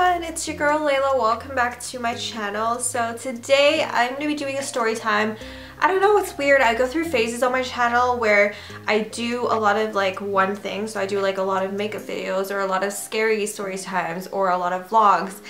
everyone, it's your girl Layla. Welcome back to my channel. So today I'm going to be doing a story time. I don't know, it's weird. I go through phases on my channel where I do a lot of like one thing. So I do like a lot of makeup videos or a lot of scary story times or a lot of vlogs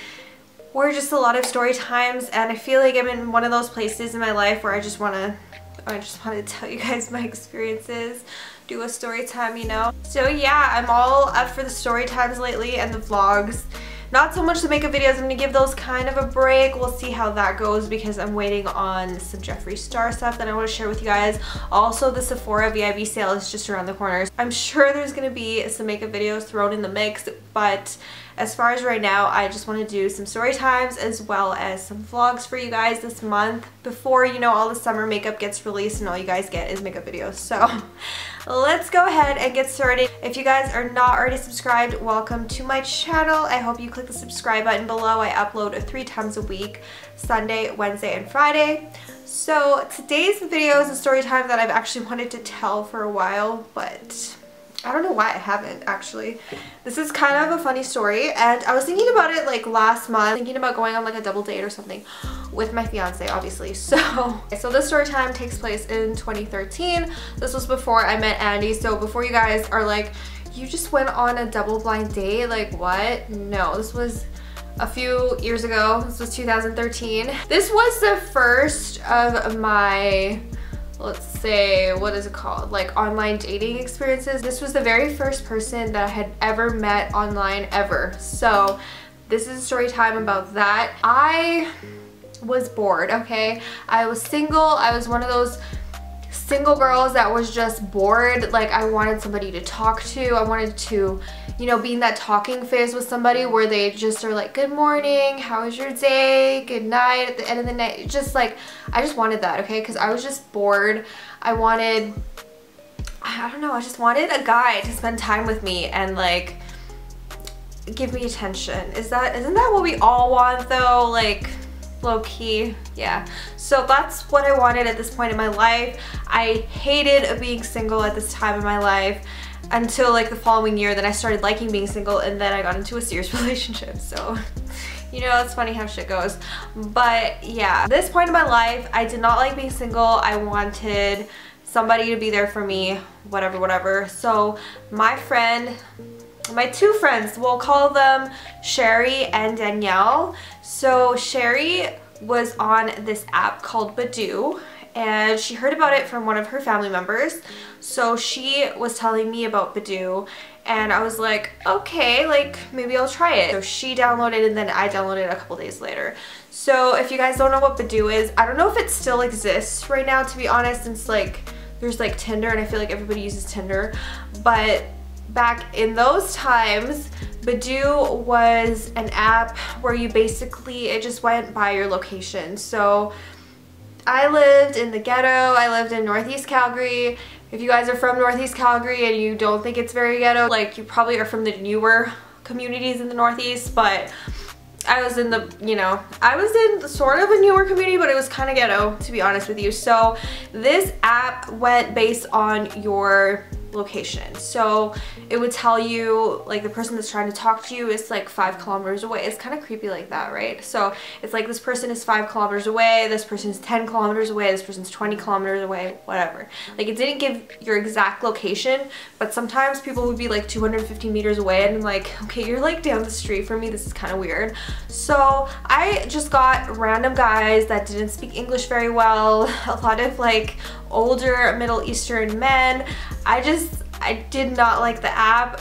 or just a lot of story times, and I feel like I'm in one of those places in my life where I just want to tell you guys my experiences, do a story time, you know? So yeah, I'm all up for the story times lately and the vlogs. Not so much the makeup videos. I'm gonna give those kind of a break. We'll see how that goes because I'm waiting on some Jeffree Star stuff that I want to share with you guys. Also, the Sephora VIB sale is just around the corner. I'm sure there's gonna be some makeup videos thrown in the mix, but as far as right now, I just want to do some story times as well as some vlogs for you guys this month before, you know, all the summer makeup gets released and all you guys get is makeup videos. So let's go ahead and get started. If you guys are not already subscribed, welcome to my channel. I hope you click the subscribe button below. I upload 3 times a week, Sunday, Wednesday, and Friday. So today's video is a story time that I've actually wanted to tell for a while, but I don't know why I haven't actually. This is kind of a funny story, and I was thinking about it like last month, thinking about going on like a double date or something with my fiance, obviously. So this story time takes place in 2013. This was before I met Andy. So before you guys are like, you just went on a double blind date, like what? No, this was a few years ago. This was 2013. This was the first of my, let's say, what is it called, like online dating experiences. This was the very first person that I had ever met online ever. So this is a story time about that. I was bored, okay? I was single. I was one of those single girls that was just bored. Like, I wanted somebody to talk to. I wanted to, you know, be in that talking phase with somebody where they just are like, good morning, how was your day, good night at the end of the night. Just like, I just wanted that, okay? Because I was just bored. I don't know, I just wanted a guy to spend time with me and like give me attention. Isn't that what we all want though? Like, low-key, yeah. So that's what I wanted at this point in my life. I hated being single at this time in my life until like the following year. Then I started liking being single, and then I got into a serious relationship. So you know, it's funny how shit goes. But yeah, at this point in my life, I did not like being single. I wanted somebody to be there for me, whatever. So my two friends, we'll call them Sherry and Danielle. So Sherry was on this app called Badoo, and she heard about it from one of her family members. So she was telling me about Badoo, and I was like, okay, like maybe I'll try it. So she downloaded, and then I downloaded it a couple days later. So if you guys don't know what Badoo is, I don't know if it still exists right now, to be honest, since like there's like Tinder, and I feel like everybody uses Tinder. But back in those times, Badoo was an app where you basically, it just went by your location. So I lived in the ghetto. I lived in Northeast Calgary. If you guys are from Northeast Calgary and you don't think it's very ghetto, like you probably are from the newer communities in the Northeast, but I was in the, you know, I was in sort of a newer community, but it was kind of ghetto, to be honest with you. So this app went based on your location. So it would tell you like the person that's trying to talk to you is like 5 kilometers away. It's kind of creepy like that, right? So it's like this person is 5 kilometers away, this person is 10 kilometers away, this person's 20 kilometers away, whatever. Like, it didn't give your exact location, but sometimes people would be like 250 meters away, and I'm like, okay, you're like down the street from me. This is kind of weird. So I just got random guys that didn't speak English very well, a lot of like older Middle Eastern men. I did not like the app.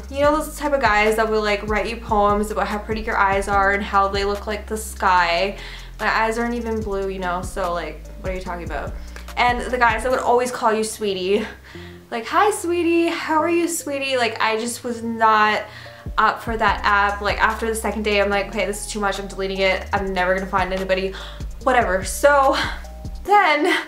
You know, those type of guys that will like write you poems about how pretty your eyes are and how they look like the sky. My eyes aren't even blue, you know, so like, what are you talking about? And the guys that would always call you sweetie. Like, hi sweetie, how are you sweetie? Like, I just was not up for that app. Like, after the second day, I'm like, okay, this is too much, I'm deleting it. I'm never gonna find anybody, whatever. So then,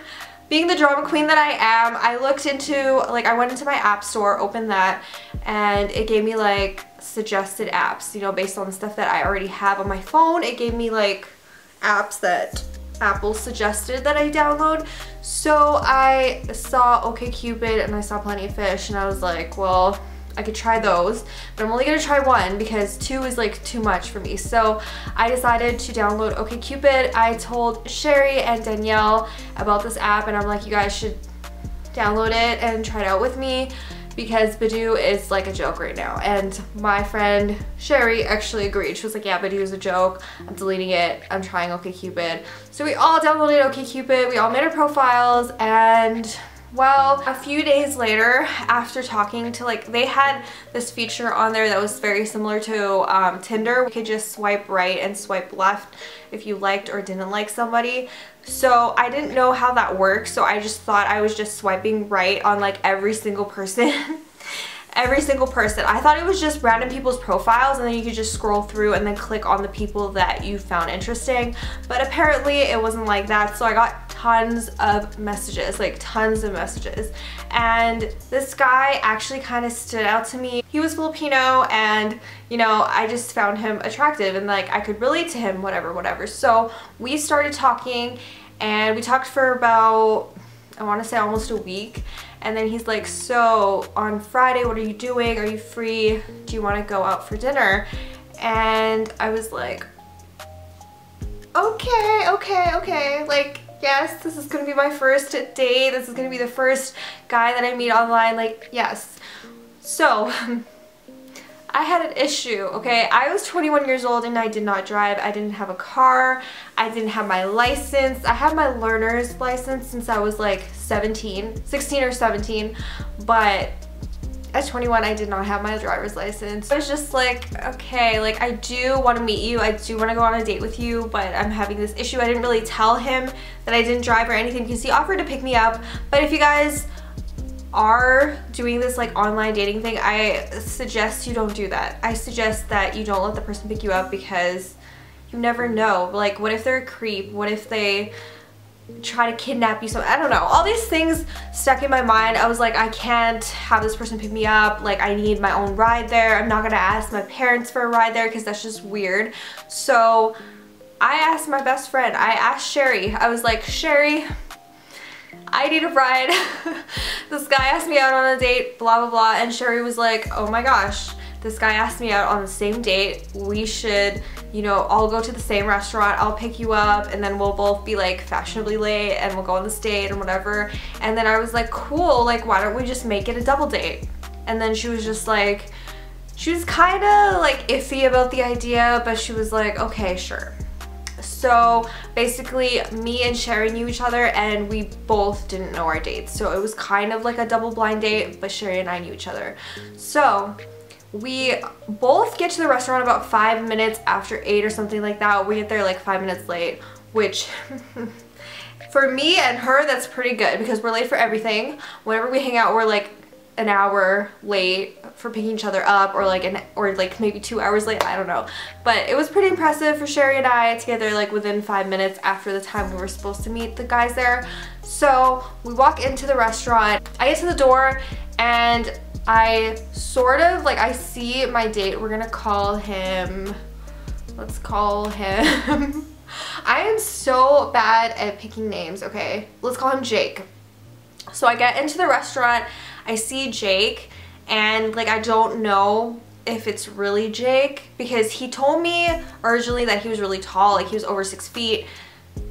being the drama queen that I am, I looked into, like, I went into my app store, opened that, and it gave me like suggested apps, you know, based on the stuff that I already have on my phone. It gave me like apps that Apple suggested that I download. So I saw OkCupid and I saw Plenty of Fish, and I was like, well, I could try those, but I'm only gonna try one because two is like too much for me. So I decided to download OkCupid. I told Sherry and Danielle about this app, and I'm like, you guys should download it and try it out with me because Badoo is like a joke right now. And my friend Sherry actually agreed. She was like, yeah, Badoo is a joke. I'm deleting it. I'm trying OkCupid. So we all downloaded OkCupid. We all made our profiles, and well, a few days later, after talking to, like, they had this feature on there that was very similar to Tinder. We could just swipe right and swipe left if you liked or didn't like somebody. So I didn't know how that works, so I just thought I was just swiping right on like every single person. Every single person. I thought it was just random people's profiles, and then you could just scroll through and then click on the people that you found interesting. But apparently it wasn't like that, so I got tons of messages, like tons of messages. And this guy actually kind of stood out to me. He was Filipino, and you know, I just found him attractive and like I could relate to him, whatever. So we started talking, and we talked for about, I want to say almost a week. And then he's like, so on Friday, what are you doing? Are you free? Do you want to go out for dinner? And I was like, okay. Like, yes, this is going to be my first date. This is going to be the first guy that I meet online. Like, yes. So I had an issue, okay? I was 21 years old and I did not drive. I didn't have a car. I didn't have my license. I had my learner's license since I was like 16 or 17, but at 21 I did not have my driver's license. I was just like, okay, like I do want to meet you. I do want to go on a date with you, but I'm having this issue. I didn't really tell him that I didn't drive or anything because he offered to pick me up. But if you guys are doing this like online dating thing, I suggest you don't do that. I suggest that you don't let the person pick you up because you never know. Like, what if they're a creep? What if they try to kidnap you? So I don't know. All these things stuck in my mind. I was like, I can't have this person pick me up. Like, I need my own ride there. I'm not gonna ask my parents for a ride there because that's just weird. So I asked my best friend. I asked Sherry. I was like, Sherry, I need a ride. This guy asked me out on a date, blah, blah, blah. And Sherry was like, oh my gosh, this guy asked me out on the same date. We should, you know, all go to the same restaurant. I'll pick you up, and then we'll both be like fashionably late, and we'll go on this date and whatever. And then I was like, cool, like why don't we just make it a double date? And then she was just like, she was kind of like iffy about the idea, but she was like, okay, sure. So basically me and Sherry knew each other, and we both didn't know our dates. So it was kind of like a double blind date, but Sherry and I knew each other. So we both get to the restaurant about 5 minutes after 8 or something like that. We get there like 5 minutes late, which for me and her, that's pretty good because we're late for everything. Whenever we hang out, we're like an hour late for picking each other up, or like maybe 2 hours late, I don't know. But it was pretty impressive for Sherry and I to get there like within 5 minutes after the time we were supposed to meet the guys there. So we walk into the restaurant. I get to the door, and I sort of like, I see my date. We're gonna call him, let's call him I am so bad at picking names, okay? Let's call him Jake. So I get into the restaurant, I see Jake, and like I don't know if it's really Jake because he told me originally that he was really tall, like he was over 6 feet,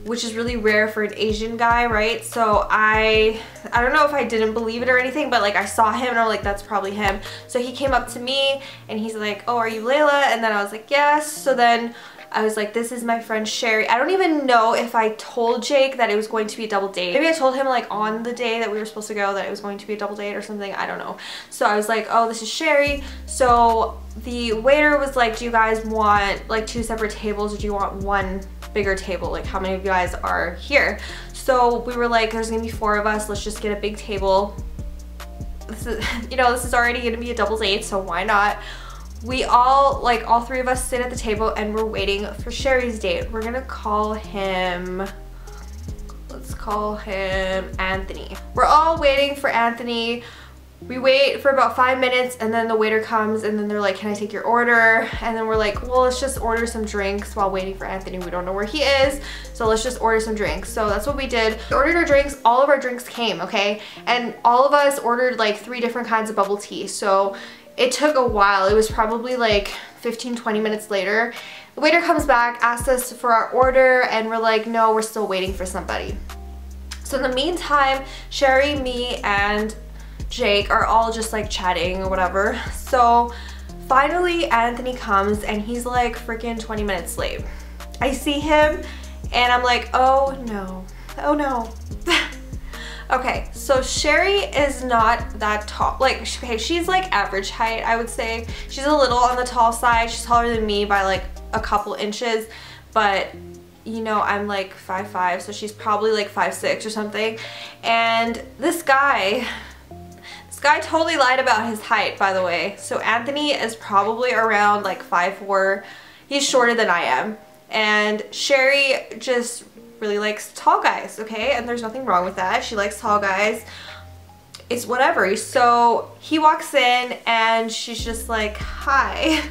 which is really rare for an Asian guy, right? So I don't know if I didn't believe it or anything, but like I saw him and I'm like, that's probably him. So he came up to me and he's like, oh, are you Layla? And then I was like, yes. So then I was like, this is my friend Sherry. I don't even know if I told Jake that it was going to be a double date. Maybe I told him like on the day that we were supposed to go that it was going to be a double date or something. I don't know. So I was like, oh, this is Sherry. So the waiter was like, do you guys want like 2 separate tables, or do you want one bigger table? Like, how many of you guys are here? So we were like, there's gonna be 4 of us. Let's just get a big table. This is, you know, this is already gonna be a double date, so why not? We all, like all 3 of us sit at the table and we're waiting for Sherry's date. We're gonna call him, let's call him Anthony. We're all waiting for Anthony. We wait for about 5 minutes, and then the waiter comes, and then they're like, can I take your order? And then we're like, well, let's just order some drinks while waiting for Anthony. We don't know where he is, so let's just order some drinks. So that's what we did. We ordered our drinks. All of our drinks came, okay? And all of us ordered like 3 different kinds of bubble tea. So it took a while. It was probably like 15-20 minutes later. The waiter comes back, asks us for our order, and we're like, no, we're still waiting for somebody. So in the meantime, Sherry, me, and Jake are all just like chatting or whatever. So finally Anthony comes and he's like freaking 20 minutes late. I see him and I'm like, oh no, oh no. Okay, so Sherry is not that tall. Like, okay, she's like average height, I would say. She's a little on the tall side. She's taller than me by like a couple inches, but you know, I'm like 5'5", so she's probably like 5'6" or something. And this guy totally lied about his height, by the way. So Anthony is probably around like 5'4". He's shorter than I am. And Sherry just really likes tall guys, okay? And there's nothing wrong with that. She likes tall guys. It's whatever. So he walks in and she's just like, hi.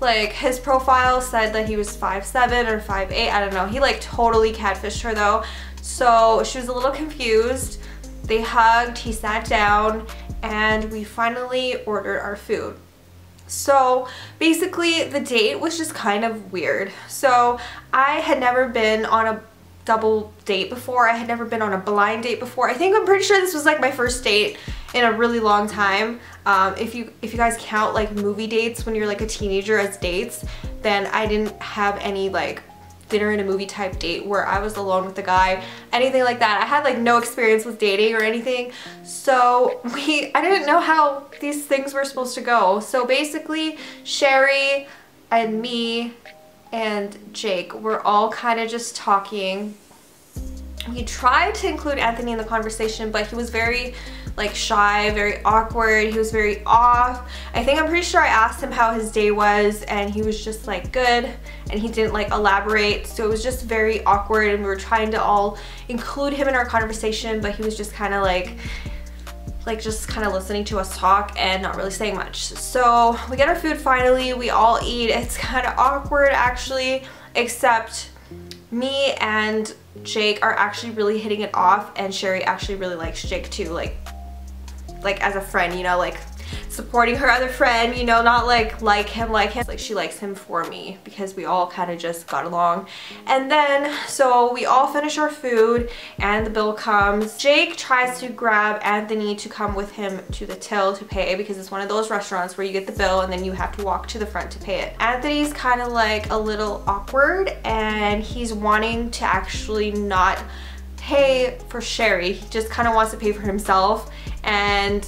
Like, his profile said that he was 5'7" or 5'8", I don't know. He like totally catfished her though. So she was a little confused. They hugged, he sat down, and we finally ordered our food. So basically the date was just kind of weird. So I had never been on a double date before. I had never been on a blind date before. I'm pretty sure this was like my first date in a really long time. If you guys count like movie dates when you're like a teenager as dates, then I didn't have any like dinner and a movie type date where I was alone with the guy, anything like that. I had like no experience with dating or anything, so I didn't know how these things were supposed to go. So basically Sherry and me and Jake were all kind of just talking. We tried to include Anthony in the conversation, but he was very like shy, very awkward. He was very off. I'm pretty sure I asked him how his day was and he was just like good, and he didn't like elaborate. So it was just very awkward, and we were trying to all include him in our conversation, but he was just kind of like just kind of listening to us talk and not really saying much. So we get our food finally, we all eat. It's kind of awkward actually, except me and Jake are actually really hitting it off, and Sherry actually really likes Jake too, like as a friend, you know, like supporting her other friend, you know, not like him, like she likes him for me, because we all kind of just got along. And then so we all finish our food and the bill comes. Jake tries to grab Anthony to come with him to the till to pay, because it's one of those restaurants where you get the bill and then you have to walk to the front to pay it. Anthony's kind of like a little awkward, and he's wanting to actually not pay for Sherry. He just kind of wants to pay for himself, and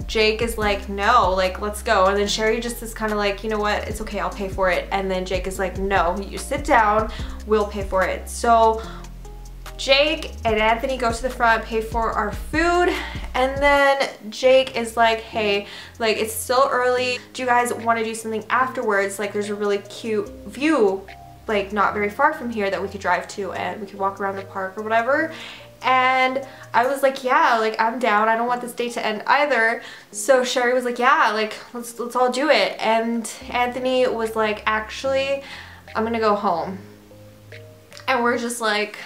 Jake is like, no, like, let's go. And then Sherry just is kind of like, you know what, it's okay, I'll pay for it. And then Jake is like, no, you sit down, we'll pay for it. So Jake and Anthony go to the front, pay for our food, and then Jake is like, hey, like, it's still early, do you guys want to do something afterwards? Like, there's a really cute view like not very far from here that we could drive to, and we could walk around the park or whatever. And I was like, yeah, like, I'm down. I don't want this date to end either. So Sherry was like, yeah, like, let's all do it. And Anthony was like, actually, I'm gonna go home. And we're just like,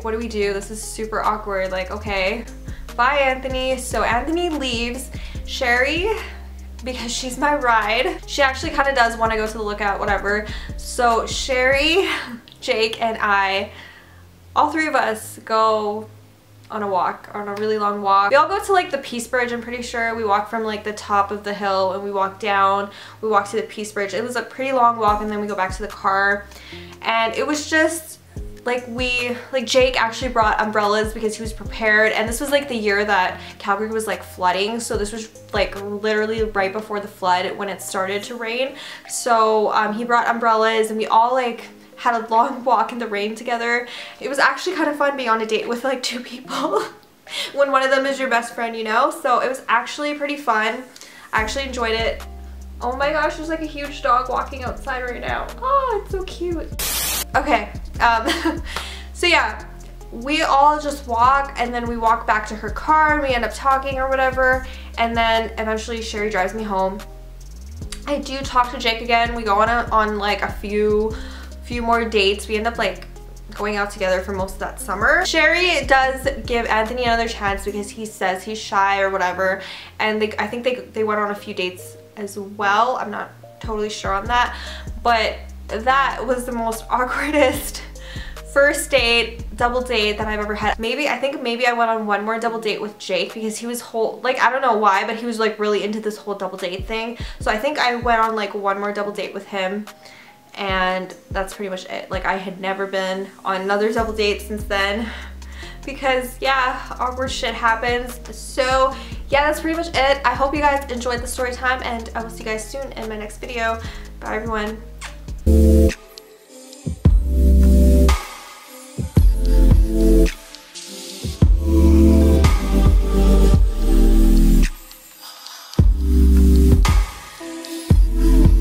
what do we do? This is super awkward. Like, okay, bye, Anthony. So Anthony leaves. Sherry, because she's my ride, she actually kind of does want to go to the lookout, whatever. So Sherry, Jake, and I, all three of us, go on a walk, on a really long walk. We all go to like the Peace Bridge, I'm pretty sure. We walk from like the top of the hill and we walk down, we walk to the Peace Bridge. It was a pretty long walk, and then we go back to the car. And it was just like, Jake actually brought umbrellas because he was prepared, and this was like the year that Calgary was like flooding, so this was like literally right before the flood when it started to rain. So he brought umbrellas, and we all like had a long walk in the rain together. It was actually kind of fun being on a date with like two people when one of them is your best friend, you know? So it was actually pretty fun. I actually enjoyed it. Oh my gosh, there's like a huge dog walking outside right now. Oh, it's so cute. Okay, so yeah, we all just walk, and then we walk back to her car, and we end up talking or whatever, and then eventually Sherry drives me home. I do talk to Jake again. We go on like a few more dates. We end up like going out together for most of that summer. Sherry does give Anthony another chance because he says he's shy or whatever, and I think they went on a few dates as well. I'm not totally sure on that, but that was the most awkwardest first date, double date that I've ever had. I think maybe I went on one more double date with Jake because he was like, I don't know why, but he was like really into this whole double date thing. So I think I went on like one more double date with him, and that's pretty much it. Like I had never been on another double date since then because yeah, awkward shit happens. So yeah, that's pretty much it. I hope you guys enjoyed the story time, and I will see you guys soon in my next video. Bye everyone.